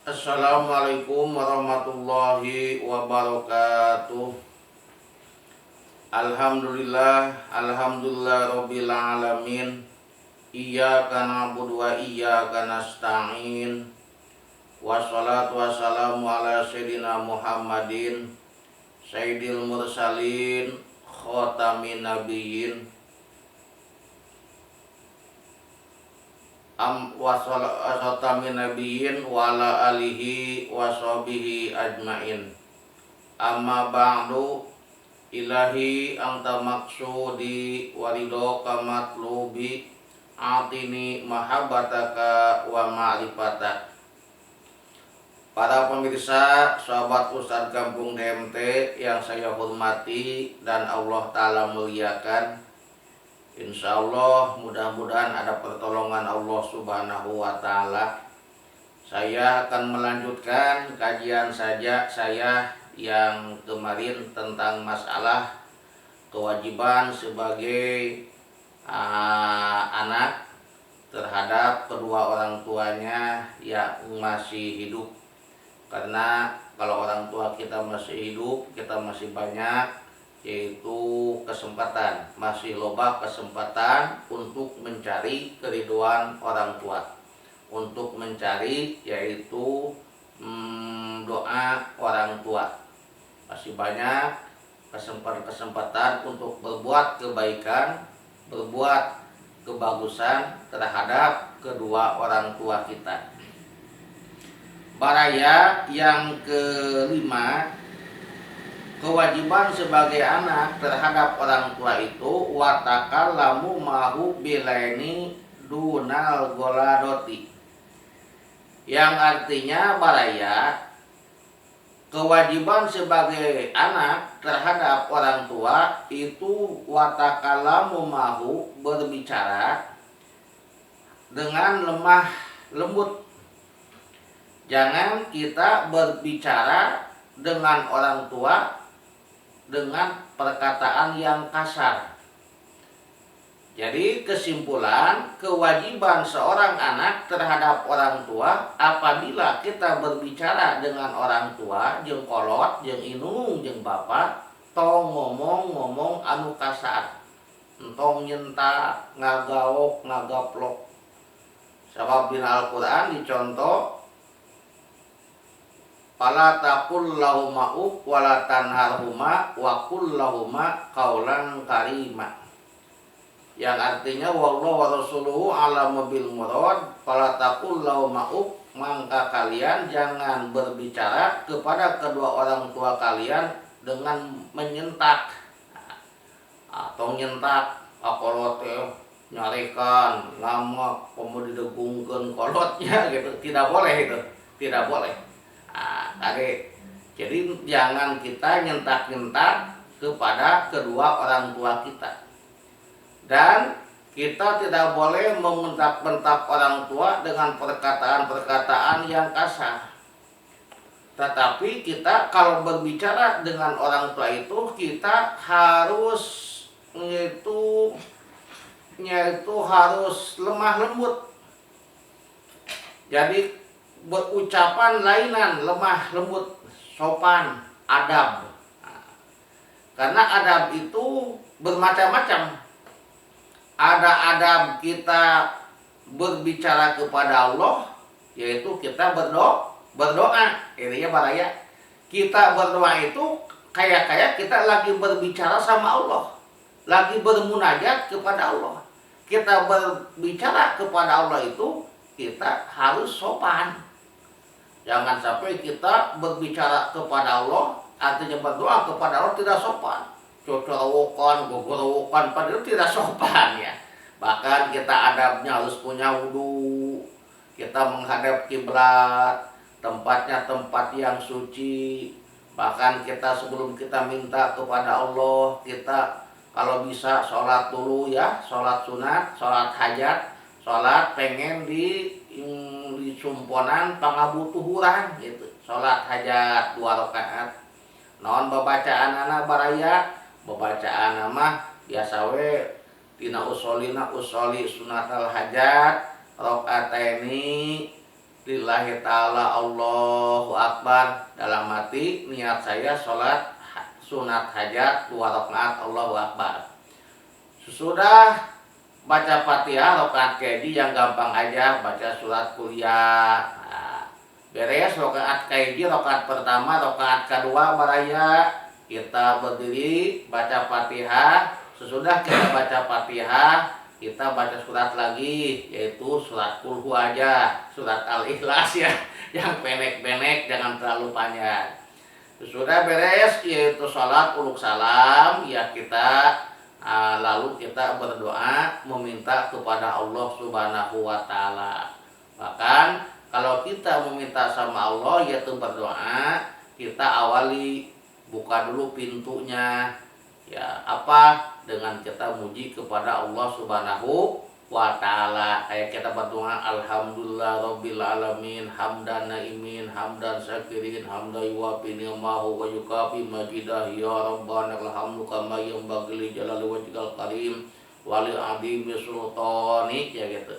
Assalamualaikum warahmatullahi wabarakatuh. Alhamdulillah rabbil alamin. Iyyaka na'budu wa iyyaka nasta'in. Wassalatu wassalamu ala sayyidina Muhammadin sayyidil mursalin khatamin nabiyyin khatamin nabiyyin wa ala alihi wa sahbihi ajmain. Amma ba'du, ilahi anta maksudi waridhoka matlubi, atini mahabbataka wa ma'rifatak. Para pemirsa, sahabat Ustadz Kampung DMT yang saya hormati dan Allah Ta'ala muliakan, insya Allah mudah-mudahan ada pertolongan Allah Subhanahu wa Ta'ala. Saya akan melanjutkan kajian saya yang kemarin tentang masalah kewajiban sebagai anak terhadap kedua orang tuanya yang masih hidup. Karena kalau orang tua kita masih hidup, kita masih banyak yaitu kesempatan, masih loba kesempatan untuk mencari keriduan orang tua, untuk mencari yaitu doa orang tua. Masih banyak kesempatan untuk berbuat kebaikan, berbuat kebagusan terhadap kedua orang tua kita. Baraya yang kelima, kewajiban sebagai anak terhadap orang tua itu watakallamu mahu bilaini dunal goladoti, yang artinya baraya kewajiban sebagai anak terhadap orang tua itu watakallamu mahu berbicara dengan lemah lembut. Jangan kita berbicara dengan orang tua dengan perkataan yang kasar. Jadi kesimpulan, kewajiban seorang anak terhadap orang tua apabila kita berbicara dengan orang tua jeung kolot, jeung inung, jeung bapak, tong ngomong anu kasar, entong nyentak, ngagaok, ngagaplok. Sabab dina Al-Qur'an dicontoh, fala taqul lahuma uf wala tanharhuma wa qul lahuma qaulan karima, yang artinya wallahu wa rasuluhu a'lamu bil murad. Fala taqul lahuma uf, maka kalian jangan berbicara kepada kedua orang tua kalian dengan menyentak atau nyentak kolot nyarikan lama kemudian didegungkeun kolotnya gitu. Tidak boleh itu, tidak boleh. Jadi jangan kita nyentak-nyentak kepada kedua orang tua kita. Dan kita tidak boleh membentak-bentak orang tua dengan perkataan-perkataan yang kasar. Tetapi kita kalau berbicara dengan orang tua itu kita harus harus lemah lembut. Jadi berucapan lainan, lemah lembut, sopan, adab. Karena adab itu bermacam-macam. Ada adab kita berbicara kepada Allah, yaitu kita berdoa. Ini ya baraya. Kita berdoa itu kayak kita lagi berbicara sama Allah, lagi bermunajat kepada Allah. Kita berbicara kepada Allah itu kita harus sopan. Jangan sampai kita berbicara kepada Allah, artinya berdoa kepada Allah tidak sopan. Cocorowokan, gogorowokan, padahal tidak sopan ya. Bahkan kita adabnya harus punya wudu. Kita menghadap kiblat, tempatnya tempat yang suci. Bahkan kita sebelum kita minta kepada Allah, kita kalau bisa sholat dulu ya, sholat sunat, sholat hajat, sholat pengen di sumponan pangabutuhuran gitu. Sholat hajat 2 rakaat. Naon babacaan anak baraya, babacaan mah biasa we tina usoli sunatal hajat rakaataini lillahi ta'ala Allahu Akbar, dalam hati niat saya sholat sunat hajat 2 rakaat Allahu Akbar. Sesudah baca Fatihah rakaat keji yang gampang aja, baca surat kuliah. Nah, beres rakaat keji, rakaat pertama, rakaat kedua baraya kita berdiri baca Fatihah. Sesudah kita baca Fatihah, kita baca surat lagi, yaitu surat kulhu aja, surat al-ikhlas ya, yang pendek-pendek, jangan terlalu panjang. Sudah beres, yaitu sholat uluk salam, ya kita lalu kita berdoa meminta kepada Allah Subhanahu wa Ta'ala. Bahkan kalau kita meminta sama Allah, yaitu berdoa, kita awali buka dulu pintunya, ya apa, dengan kita muji kepada Allah Subhanahu wa Ta'ala. Kayak kita berdoa alhamdulillah rabbil alamin hamdan naimin hamdan syakirin hamdan yuwafi ni'mahu wa yukafi majidah ya rabbana alhamdu kama yanbaghi li jalali wajhikal karim wa li azimi sultani, ya gitu.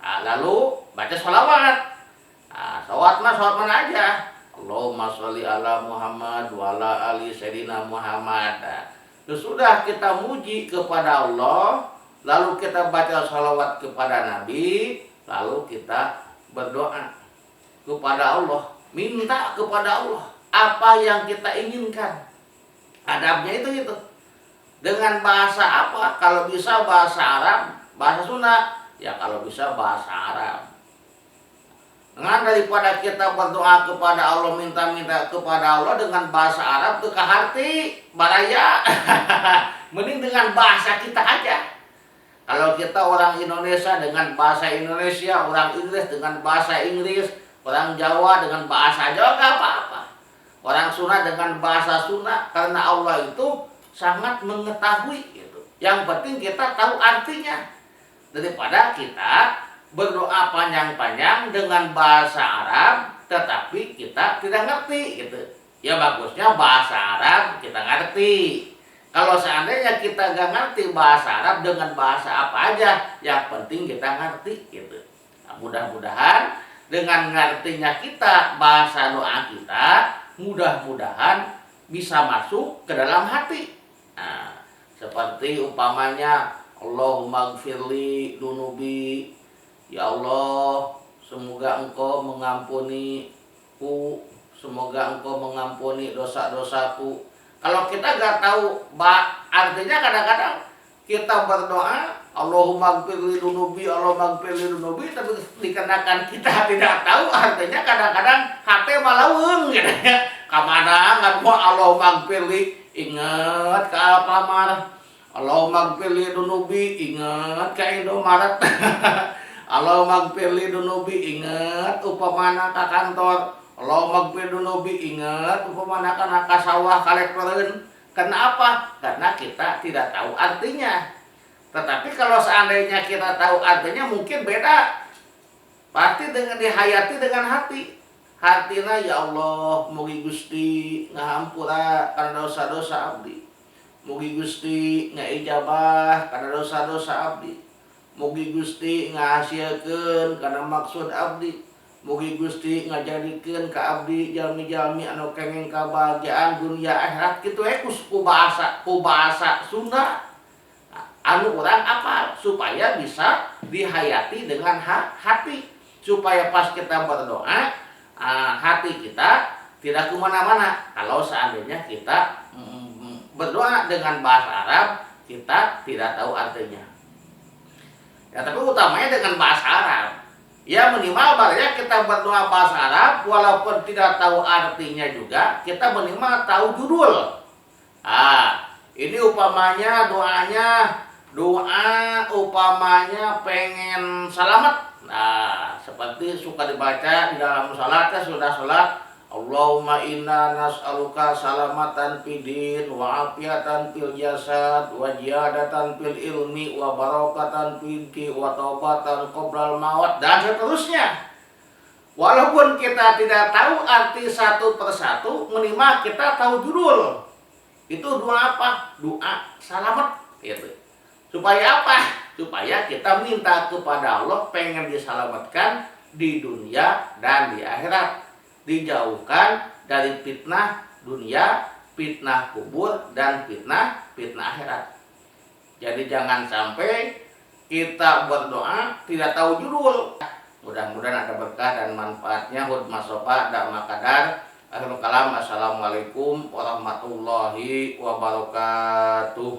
Nah, lalu baca sholawat. Nah, sholawat mana aja, Allahumma sholli ala Muhammad wa ala ali sayyidina Muhammad. Nah, sesudah kita muji kepada Allah, lalu kita baca sholawat kepada Nabi, lalu kita berdoa kepada Allah, minta kepada Allah apa yang kita inginkan. Adabnya itu dengan bahasa apa? Kalau bisa bahasa Arab, bahasa Sunda, ya kalau bisa bahasa Arab. Dengan daripada kita berdoa kepada Allah, minta-minta kepada Allah dengan bahasa Arab itu ke hati baraya. Mending dengan bahasa kita aja. Kalau kita orang Indonesia dengan bahasa Indonesia, orang Inggris dengan bahasa Inggris, orang Jawa dengan bahasa Jawa, gak apa-apa. Orang Sunda dengan bahasa Sunda, karena Allah itu sangat mengetahui gitu. Yang penting kita tahu artinya. Daripada kita berdoa panjang-panjang dengan bahasa Arab, tetapi kita tidak ngerti gitu. Ya bagusnya bahasa Arab kita ngerti. Kalau seandainya kita gak ngerti bahasa Arab, dengan bahasa apa aja, yang penting kita ngerti gitu. Nah, mudah-mudahan dengan ngertinya kita bahasa doa kita, mudah-mudahan bisa masuk ke dalam hati. Nah, seperti umpamanya Allahumma gfirli dunubi, ya Allah, semoga engkau mengampuni ku, semoga engkau mengampuni dosa-dosaku. Kalau kita gak tahu artinya, kadang-kadang kita berdoa Allahumma gfirli dunubi, Allahumma gfirli dunubi, tapi dikarenakan kita tidak tahu artinya, kadang-kadang hati malaung gitu ya. Kamana nggak mau Allahumma gfirli, ingat ke Alfamart. Allahumma gfirli dunubi, ingat ke Indomaret. Allahumma gfirli dunubi, ingat upamana ke kantor. Allahumma gfirli dunubi, ingat upamana kana ka sawah kalektoreun. Kenapa? Karena kita tidak tahu artinya. Tetapi kalau seandainya kita tahu artinya, mungkin beda. Pasti dengan dihayati dengan hati. Hatina, ya Allah, mugi Gusti ngahampura karena dosa-dosa abdi. Mugi Gusti ngaijabah karena dosa-dosa abdi. Mugi Gusti ngahasilkeun karena maksud abdi. Mugi Gusti ngajadikeun ka abdi jalmi-jalmi anu kenging kabahagiaan dunia akhirat kitu ku bahasa Sunda. Anu urang apal supaya bisa dihayati dengan hati, supaya pas kita berdoa hati kita tidak kemana-mana. Kalau seandainya kita berdoa dengan bahasa Arab, kita tidak tahu artinya. Ya, tapi utamanya dengan bahasa Arab. Ya minimal barangnya kita berdoa bahasa Arab, walaupun tidak tahu artinya juga, kita minimal tahu judul. Ini umpamanya doa umpamanya pengen selamat. Nah, seperti suka dibaca di dalam salatnya, sudah salat, Allahumma inna nas'aluka salamatan fid din wa afiatan fil jasad wa ziyadatan fil ilmi wa barakatan fil rizqi wa taubatan qoblal maut, dan seterusnya. Walaupun kita tidak tahu arti satu persatu, minimal kita tahu judul. Itu doa apa? Doa selamat gitu. Supaya apa? Supaya kita minta kepada Allah pengen diselamatkan di dunia dan di akhirat. Dijauhkan dari fitnah dunia, fitnah kubur, dan fitnah akhirat. Jadi jangan sampai kita berdoa tidak tahu judul. Mudah-mudahan ada berkah dan manfaatnya. Hud masofa dan makadar. Akhirul kalam. Assalamualaikum warahmatullahi wabarakatuh.